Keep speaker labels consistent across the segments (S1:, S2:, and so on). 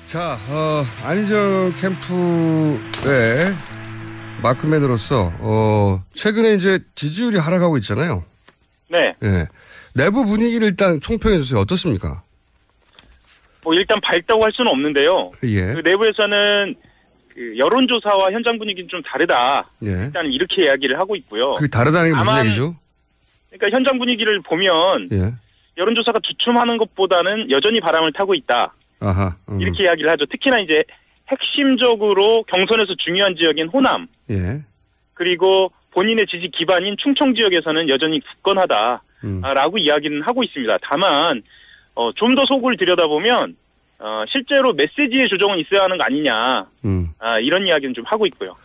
S1: 자, 안희정 캠프의 마크맨으로서 최근에 이제 지지율이 하락하고 있잖아요.
S2: 네.
S1: 예. 내부 분위기를 일단 총평해 주세요. 어떻습니까?
S2: 뭐 일단 밝다고 할 수는 없는데요.
S1: 예.
S2: 그 내부에서는 그 여론조사와 현장 분위기는 좀 다르다.
S1: 예.
S2: 일단 이렇게 이야기를 하고 있고요.
S1: 그게 다르다는 게 무슨 얘기죠?
S2: 그러니까 현장 분위기를 보면
S1: 예.
S2: 여론조사가 주춤하는 것보다는 여전히 바람을 타고 있다.
S1: 아하.
S2: 이렇게 이야기를 하죠. 특히나 이제 핵심적으로 경선에서 중요한 지역인 호남.
S1: 예.
S2: 그리고 본인의 지지 기반인 충청 지역에서는 여전히 굳건하다라고 이야기는 하고 있습니다. 다만 좀 더 속을 들여다보면 실제로 메시지의 조정은 있어야 하는 거 아니냐. 이런 이야기는 좀 하고 있고요.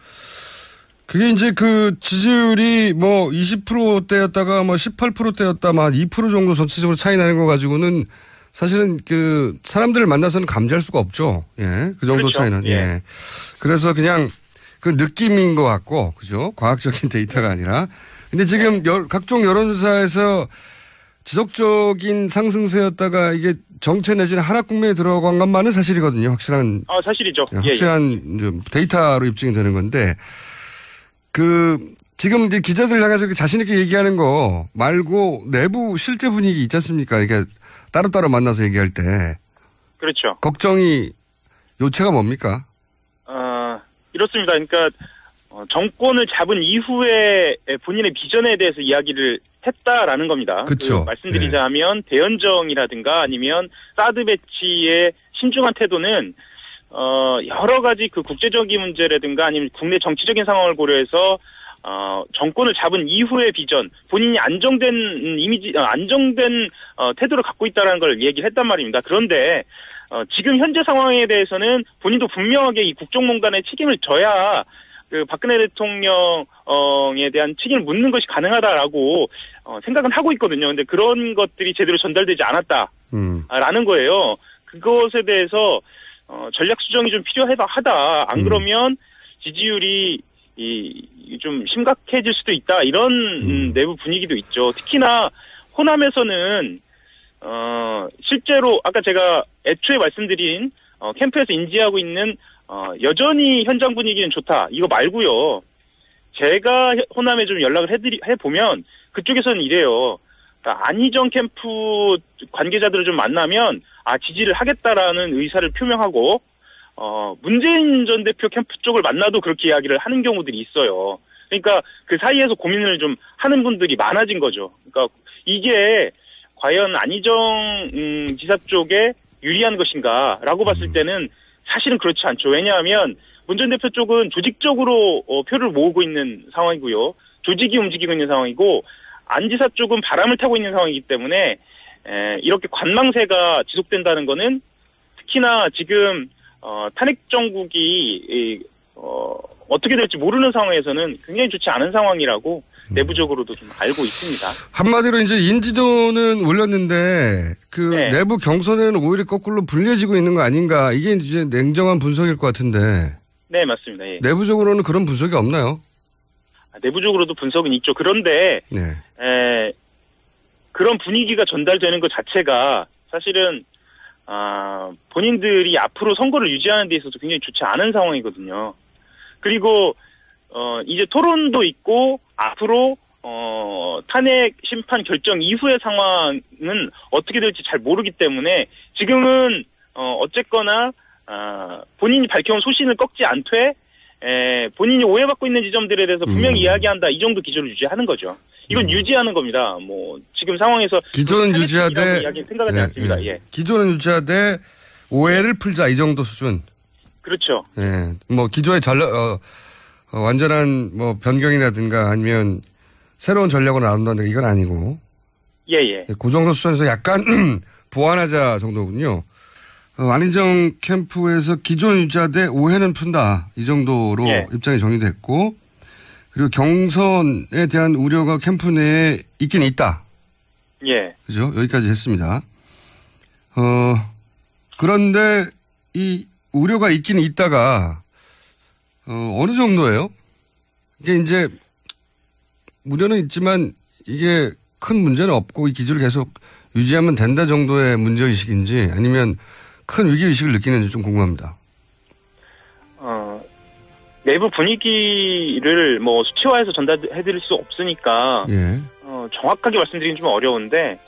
S1: 그게 이제 그 지지율이 뭐 20%대였다가 뭐 18%대였다, 막 2% 정도 전체적으로 차이 나는 거 가지고는 사실은 그 사람들을 만나서는 감지할 수가 없죠. 예. 그 정도
S2: 그렇죠.
S1: 차이는. 예. 그래서 그냥 그 느낌인 것 같고, 그죠? 과학적인 데이터가 아니라. 근데 지금 각종 여론조사에서 지속적인 상승세였다가 이게 정체 내지는 하락 국면에 들어간 것만은 사실이거든요. 확실한.
S2: 사실이죠.
S1: 확실한 좀 데이터로 입증이 되는 건데, 지금 이제 기자들 향해서 자신있게 얘기하는 거 말고 내부 실제 분위기 있지 않습니까? 이게 따로따로 만나서 얘기할 때.
S2: 그렇죠.
S1: 걱정이, 요체가 뭡니까?
S2: 이렇습니다. 그러니까, 정권을 잡은 이후에 본인의 비전에 대해서 이야기를 했다라는 겁니다.
S1: 그렇죠.
S2: 말씀드리자면 대연정이라든가 아니면 사드 배치의 신중한 태도는 여러 가지 그 국제적인 문제라든가 아니면 국내 정치적인 상황을 고려해서 정권을 잡은 이후의 비전, 본인이 안정된 이미지, 안정된 태도를 갖고 있다는 걸 얘기를 했단 말입니다. 그런데 지금 현재 상황에 대해서는 본인도 분명하게 이 국정농단의 책임을 져야 그 박근혜 대통령에 대한 책임을 묻는 것이 가능하다라고 생각은 하고 있거든요. 근데 그런 것들이 제대로 전달되지 않았다라는 거예요. 그것에 대해서 전략 수정이 좀 필요하다. 안 그러면 지지율이 좀 심각해질 수도 있다. 이런 내부 분위기도 있죠. 특히나 호남에서는 실제로 아까 제가 애초에 말씀드린 캠프에서 인지하고 있는 여전히 현장 분위기는 좋다. 이거 말고요. 제가 호남에 좀 연락을 해보면 그쪽에서는 이래요. 그러니까 안희정 캠프 관계자들을 좀 만나면 지지를 하겠다라는 의사를 표명하고 문재인 전 대표 캠프 쪽을 만나도 그렇게 이야기를 하는 경우들이 있어요. 그러니까 그 사이에서 고민을 좀 하는 분들이 많아진 거죠. 그러니까 이게 과연 안희정 지사 쪽에 유리한 것인가라고 봤을 때는 사실은 그렇지 않죠. 왜냐하면 문 전 대표 쪽은 조직적으로 표를 모으고 있는 상황이고요. 조직이 움직이고 있는 상황이고 안 지사 쪽은 바람을 타고 있는 상황이기 때문에 이렇게 관망세가 지속된다는 거는 특히나 지금 탄핵 정국이 어떻게 될지 모르는 상황에서는 굉장히 좋지 않은 상황이라고 내부적으로도 좀 알고 있습니다.
S1: 한마디로 이제 인지도는 올렸는데
S2: 네.
S1: 내부 경선에는 오히려 거꾸로 불리해지고 있는 거 아닌가, 이게 이제 냉정한 분석일 것 같은데.
S2: 네, 맞습니다. 예.
S1: 내부적으로는 그런 분석이 없나요?
S2: 내부적으로도 분석은 있죠. 그런데
S1: 네.
S2: 그런 분위기가 전달되는 것 자체가 사실은 본인들이 앞으로 선거를 유지하는 데 있어서 굉장히 좋지 않은 상황이거든요. 그리고 이제 토론도 있고 앞으로 탄핵 심판 결정 이후의 상황은 어떻게 될지 잘 모르기 때문에 지금은 어쨌거나 본인이 밝혀온 소신을 꺾지 않되 본인이 오해받고 있는 지점들에 대해서 분명히 이야기한다, 이 정도 기조를 유지하는 거죠. 이건 유지하는 겁니다. 뭐 지금 상황에서
S1: 기조는 유지하되
S2: 생각하지 않습니다. 예.
S1: 기조는 유지하되 오해를 풀자, 이 정도 수준.
S2: 그렇죠.
S1: 예. 뭐 기조의 완전한 뭐 변경이라든가 아니면 새로운 전략으로 나온다든가 이건 아니고.
S2: 예.
S1: 그 정도 수준에서 약간 보완하자 정도군요. 안희정 캠프에서 기존 유지하되 오해는 푼다, 이 정도로 입장이 정리됐고, 그리고 경선에 대한 우려가 캠프 내에 있긴 있다.
S2: 예.
S1: 그죠? 여기까지 했습니다. 그런데 이 우려가 있긴 있다가 어느 정도예요? 이게 이제 우려는 있지만 이게 큰 문제는 없고 이 기조를 계속 유지하면 된다 정도의 문제의식인지, 아니면 큰 위기의식을 느끼는지 좀 궁금합니다.
S2: 내부 분위기를 뭐 수치화해서 전달해드릴 수 없으니까
S1: 예.
S2: 정확하게 말씀드리긴 좀 어려운데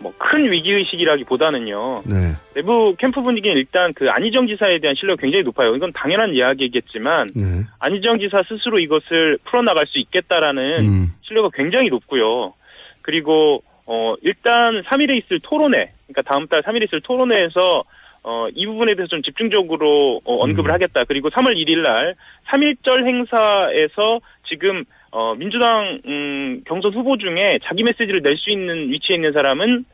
S2: 뭐 큰 위기의식이라기보다는요.
S1: 네.
S2: 내부 캠프 분위기는 일단 그 안희정 지사에 대한 신뢰가 굉장히 높아요. 이건 당연한 이야기겠지만
S1: 네.
S2: 안희정 지사 스스로 이것을 풀어나갈 수 있겠다라는 신뢰가 굉장히 높고요. 그리고 일단 3일에 있을 토론회, 그러니까 다음 달 3일에 있을 토론회에서 이 부분에 대해서 좀 집중적으로 언급을 하겠다. 그리고 3월 1일 날 3.1절 행사에서 지금 민주당 경선 후보 중에 자기 메시지를 낼 수 있는 위치에 있는 사람은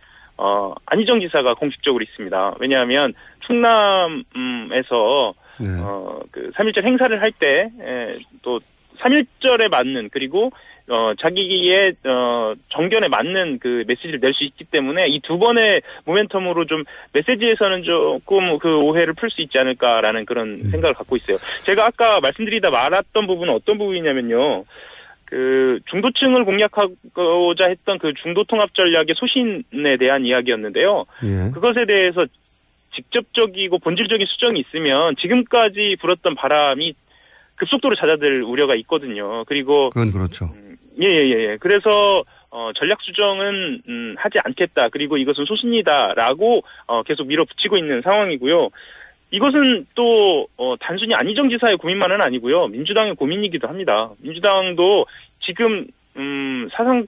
S2: 안희정 지사가 공식적으로 있습니다. 왜냐하면 충남에서
S1: 네.
S2: 그 3.1절 행사를 할 때 또 3.1절에 맞는 그리고 자기의 정견에 맞는 그 메시지를 낼 수 있기 때문에 이 두 번의 모멘텀으로 좀 메시지에서는 조금 그 오해를 풀 수 있지 않을까라는 그런 생각을 갖고 있어요. 제가 아까 말씀드리다 말았던 부분은 어떤 부분이냐면요. 그 중도층을 공략하고자 했던 그 중도통합 전략의 소신에 대한 이야기였는데요.
S1: 예.
S2: 그것에 대해서 직접적이고 본질적인 수정이 있으면 지금까지 불었던 바람이 급속도로 잦아들 우려가 있거든요. 그리고
S1: 그건 그렇죠.
S2: 예. 그래서 전략 수정은 하지 않겠다. 그리고 이것은 소신이다라고 계속 밀어붙이고 있는 상황이고요. 이것은 또 단순히 안희정 지사의 고민만은 아니고요. 민주당의 고민이기도 합니다. 민주당도 지금 사상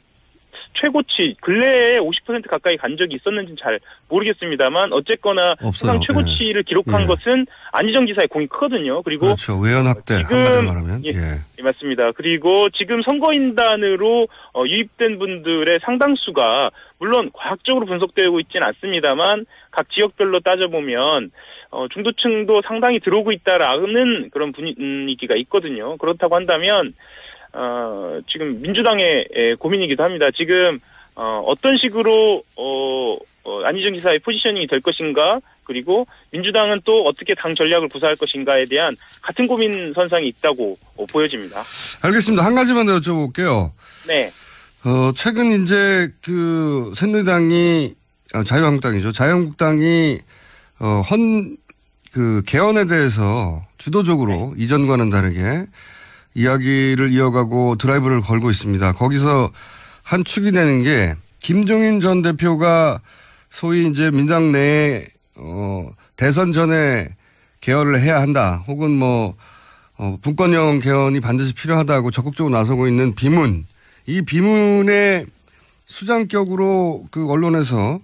S2: 최고치 근래에 50% 가까이 간 적이 있었는지는 잘 모르겠습니다만 어쨌거나
S1: 없어요.
S2: 사상 최고치를 기록한 것은 안희정 지사의 공이 크거든요. 그리고
S1: 그렇죠. 외연 확대 한마디로 말하면.
S2: 예, 맞습니다. 그리고 지금 선거인단으로 유입된 분들의 상당수가 물론 과학적으로 분석되고 있지는 않습니다만 각 지역별로 따져보면 중도층도 상당히 들어오고 있다라는 그런 분위기가 있거든요. 그렇다고 한다면 지금 민주당의 고민이기도 합니다. 지금 어떤 식으로 안희정 지사의 포지셔닝이 될 것인가, 그리고 민주당은 또 어떻게 당 전략을 구사할 것인가에 대한 같은 고민 선상이 있다고 보여집니다.
S1: 알겠습니다. 한 가지만 더 여쭤볼게요.
S2: 네.
S1: 최근 이제 그 새누리당이 자유한국당이죠. 자유한국당이 그 개헌에 대해서 주도적으로 이전과는 다르게 이야기를 이어가고 드라이브를 걸고 있습니다. 거기서 한 축이 되는 게 김종인 전 대표가 소위 이제 민당 내에 대선 전에 개헌을 해야 한다. 혹은 뭐 분권형 개헌이 반드시 필요하다고 적극적으로 나서고 있는 비문. 이 비문의 수장격으로 그 언론에서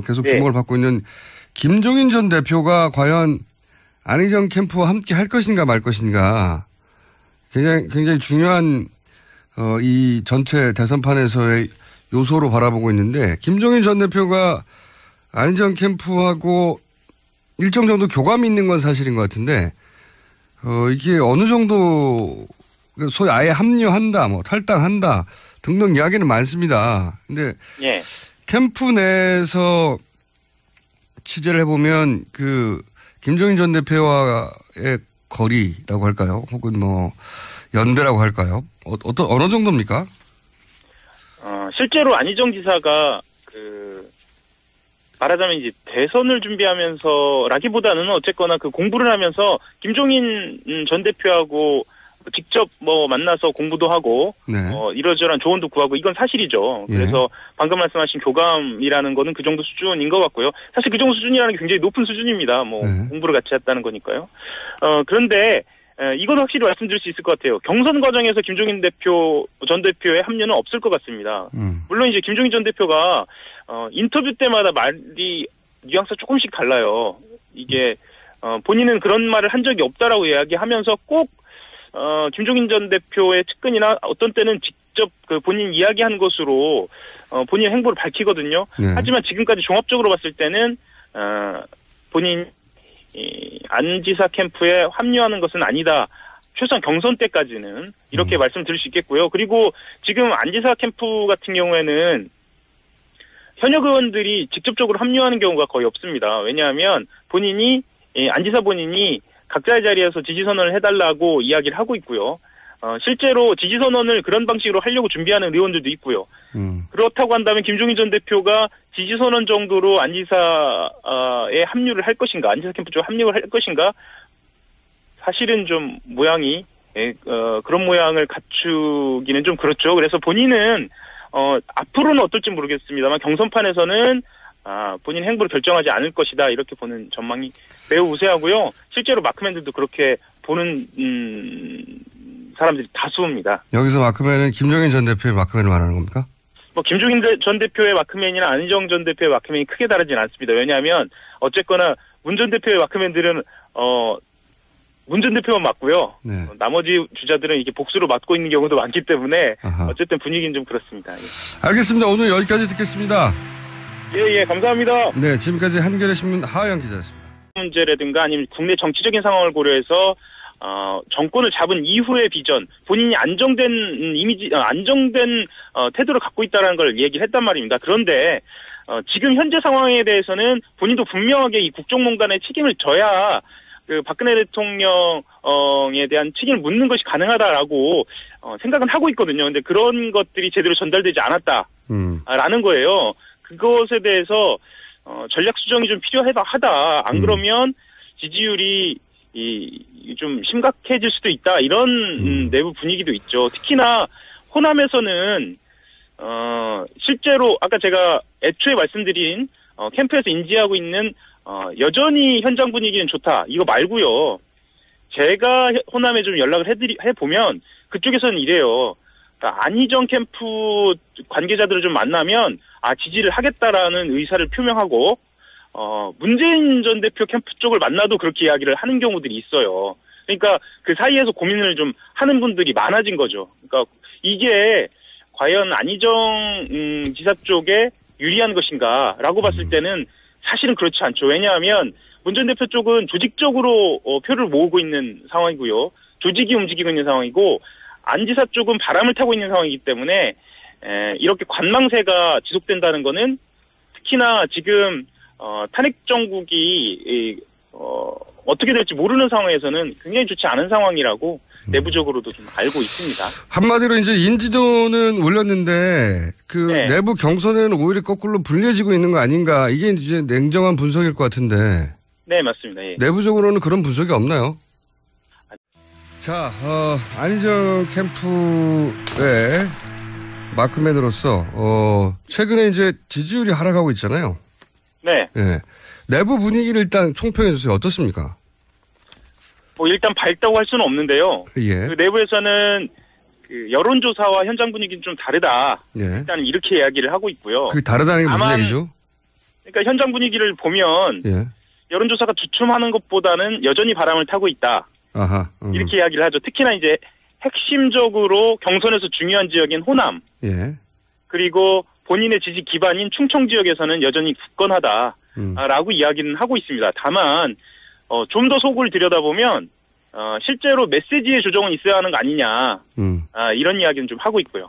S1: 계속 주목을 받고 있는 김종인 전 대표가 과연 안희정 캠프와 함께 할 것인가 말 것인가. 굉장히 중요한 이 전체 대선판에서의 요소로 바라보고 있는데 김종인 전 대표가 안희정 캠프하고 일정 정도 교감이 있는 건 사실인 것 같은데 이게 어느 정도 소위 아예 합류한다, 뭐 탈당한다 등등 이야기는 많습니다. 근데 캠프 내에서 취재를 해보면 그 김종인 전 대표와의 거리라고 할까요? 혹은 뭐 연대라고 할까요? 어느 정도입니까?
S2: 실제로 안희정 지사가 말하자면 이제 대선을 준비하면서라기보다는 어쨌거나 그 공부를 하면서 김종인 전 대표하고 직접 뭐 만나서 공부도 하고 이러저러한 조언도 구하고 이건 사실이죠. 그래서 방금 말씀하신 교감이라는 거는 그 정도 수준인 것 같고요. 사실 그 정도 수준이라는 게 굉장히 높은 수준입니다. 뭐 공부를 같이 했다는 거니까요. 그런데 이건 확실히 말씀드릴 수 있을 것 같아요. 경선 과정에서 김종인 전 대표의 합류는 없을 것 같습니다. 물론 이제 김종인 전 대표가 인터뷰 때마다 말이 뉘앙스가 조금씩 달라요. 이게 본인은 그런 말을 한 적이 없다라고 이야기하면서 꼭 김종인 전 대표의 측근이나 어떤 때는 직접 그 본인 이야기한 것으로 본인의 행보를 밝히거든요. 하지만 지금까지 종합적으로 봤을 때는 본인 안 지사 캠프에 합류하는 것은 아니다. 최소한 경선 때까지는 이렇게 말씀드릴 수 있겠고요. 그리고 지금 안 지사 캠프 같은 경우에는 현역 의원들이 직접적으로 합류하는 경우가 거의 없습니다. 왜냐하면 안 지사 본인이 각자의 자리에서 지지선언을 해달라고 이야기를 하고 있고요. 실제로 지지선언을 그런 방식으로 하려고 준비하는 의원들도 있고요. 그렇다고 한다면 김종인 전 대표가 지지선언 정도로 안지사에 합류를 할 것인가, 안지사 캠프 쪽 합류를 할 것인가, 사실은 좀 모양이 그런 모양을 갖추기는 좀 그렇죠. 그래서 본인은 앞으로는 어떨지 모르겠습니다만 경선판에서는 본인 행보를 결정하지 않을 것이다, 이렇게 보는 전망이 매우 우세하고요. 실제로 마크맨들도 그렇게 보는 사람들이 다수입니다.
S1: 여기서 마크맨은 김종인 전 대표의 마크맨을 말하는 겁니까?
S2: 뭐 김종인 전 대표의 마크맨이나 안희정 전 대표의 마크맨이 크게 다르진 않습니다. 왜냐하면 어쨌거나 문 전 대표의 마크맨들은 문 전 대표만 맞고요. 네. 나머지 주자들은 이게 복수로 맞고 있는 경우도 많기 때문에 어쨌든 분위기는 좀 그렇습니다. 예.
S1: 알겠습니다. 오늘 여기까지 듣겠습니다.
S2: 예, 감사합니다.
S1: 네, 지금까지 한겨레 신문 하하영 기자였습니다.
S2: 문제라든가 아니면 국내 정치적인 상황을 고려해서 정권을 잡은 이후의 비전, 본인이 안정된 이미지, 안정된 태도를 갖고 있다는 걸 얘기를 했단 말입니다. 그런데 지금 현재 상황에 대해서는 본인도 분명하게 이 국정농단의 책임을 져야 그 박근혜 대통령에 대한 책임을 묻는 것이 가능하다라고 생각은 하고 있거든요. 근데 그런 것들이 제대로 전달되지 않았다라는 거예요. 그것에 대해서 전략 수정이 좀 필요하다. 안 그러면 지지율이 좀 심각해질 수도 있다. 이런 내부 분위기도 있죠. 특히나 호남에서는 실제로 아까 제가 애초에 말씀드린 캠프에서 인지하고 있는 여전히 현장 분위기는 좋다, 이거 말고요. 제가 호남에 좀 연락을 해보면 그쪽에서는 이래요. 그러니까 안희정 캠프 관계자들을 좀 만나면 지지를 하겠다라는 의사를 표명하고 문재인 전 대표 캠프 쪽을 만나도 그렇게 이야기를 하는 경우들이 있어요. 그러니까 그 사이에서 고민을 좀 하는 분들이 많아진 거죠. 그러니까 이게 과연 안희정 지사 쪽에 유리한 것인가라고 봤을 때는 사실은 그렇지 않죠. 왜냐하면 문 전 대표 쪽은 조직적으로 표를 모으고 있는 상황이고요. 조직이 움직이고 있는 상황이고, 안 지사 쪽은 바람을 타고 있는 상황이기 때문에 이렇게 관망세가 지속된다는 거는 특히나 지금 탄핵 정국이 어떻게 될지 모르는 상황에서는 굉장히 좋지 않은 상황이라고 내부적으로도 좀 알고 있습니다. 한마디로
S1: 이제 인지도는 올렸는데 네. 내부 경선에는 오히려 거꾸로 불리해지고 있는 거 아닌가, 이게 이제 냉정한 분석일 것 같은데.
S2: 네, 맞습니다. 예.
S1: 내부적으로는 그런 분석이 없나요? 자, 안희정 캠프의 마크맨으로서 최근에 이제 지지율이 하락하고 있잖아요.
S2: 네.
S1: 네. 내부 분위기를 일단 총평해 주세요. 어떻습니까?
S2: 일단 밝다고 할 수는 없는데요.
S1: 예.
S2: 그 내부에서는 그 여론조사와 현장 분위기는 좀 다르다.
S1: 예.
S2: 일단 이렇게 이야기를 하고 있고요.
S1: 그게 다르다는 게 무슨 얘기죠?
S2: 그러니까 현장 분위기를 보면
S1: 예.
S2: 여론조사가 주춤하는 것보다는 여전히 바람을 타고 있다.
S1: 아하.
S2: 이렇게 이야기를 하죠. 특히나 이제 핵심적으로 경선에서 중요한 지역인 호남.
S1: 예.
S2: 그리고 본인의 지지 기반인 충청 지역에서는 여전히 굳건하다라고 이야기는 하고 있습니다. 다만 좀 더 속을 들여다보면 실제로 메시지의 조정은 있어야 하는 거 아니냐, 이런 이야기는 좀 하고 있고요.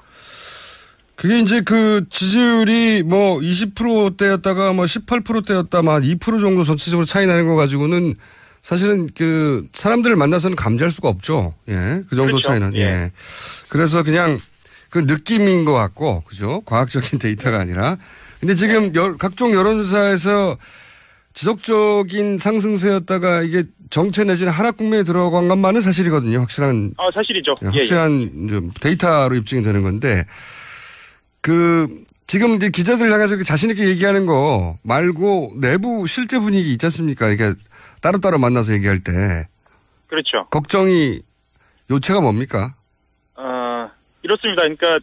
S1: 그게 이제 그 지지율이 뭐 20%대였다가 뭐 18%대였다, 막 2% 정도 전체적으로 차이 나는 거 가지고는 사실은 그 사람들을 만나서는 감지할 수가 없죠. 예, 그 정도
S2: 그렇죠.
S1: 차이는. 예. 그래서 그냥 그 느낌인 것 같고, 그죠? 과학적인 데이터가 아니라. 근데 지금 각종 여론조사에서 지속적인 상승세였다가 이게 정체 내지는 하락 국면에 들어간 것만은 사실이거든요. 확실한.
S2: 사실이죠.
S1: 확실한 데이터로 입증이 되는 건데, 지금 이제 기자들 향해서 자신있게 얘기하는 거 말고 내부 실제 분위기 있지 않습니까? 이게 따로따로 만나서 얘기할 때.
S2: 그렇죠.
S1: 걱정이, 요체가 뭡니까?
S2: 이렇습니다. 그러니까,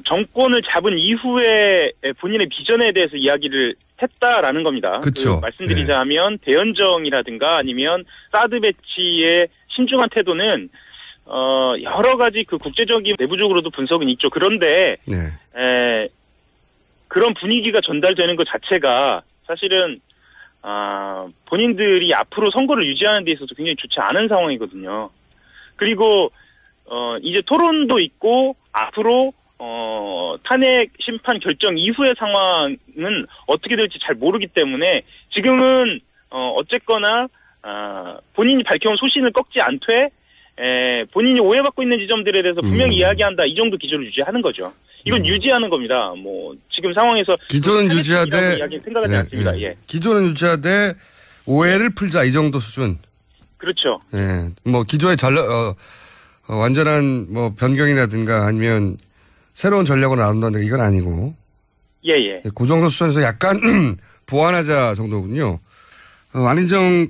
S2: 정권을 잡은 이후에 본인의 비전에 대해서 이야기를 했다라는 겁니다.
S1: 그렇죠.
S2: 말씀드리자면 대연정이라든가 아니면 사드 배치의 신중한 태도는 여러 가지 그 국제적인 내부적으로도 분석은 있죠. 그런데 그런 분위기가 전달되는 것 자체가 사실은 본인들이 앞으로 선거를 유지하는 데 있어서 굉장히 좋지 않은 상황이거든요. 그리고 이제 토론도 있고 앞으로 탄핵 심판 결정 이후의 상황은 어떻게 될지 잘 모르기 때문에 지금은 어쨌거나 본인이 밝혀온 소신을 꺾지 않되 본인이 오해받고 있는 지점들에 대해서 분명히 이야기한다. 이 정도 기조를 유지하는 거죠. 이건 유지하는 겁니다. 뭐 지금 상황에서
S1: 기조는 유지하되
S2: 이야기 생각하지 않습니다. 예.
S1: 기조는 유지하되 오해를 풀자 이 정도 수준.
S2: 그렇죠.
S1: 예. 뭐 기조의 완전한 뭐 변경이라든가 아니면 새로운 전략으로 나온다는 이건 아니고.
S2: 예.
S1: 그 정도 수준에서 약간 보완하자 정도군요. 안인정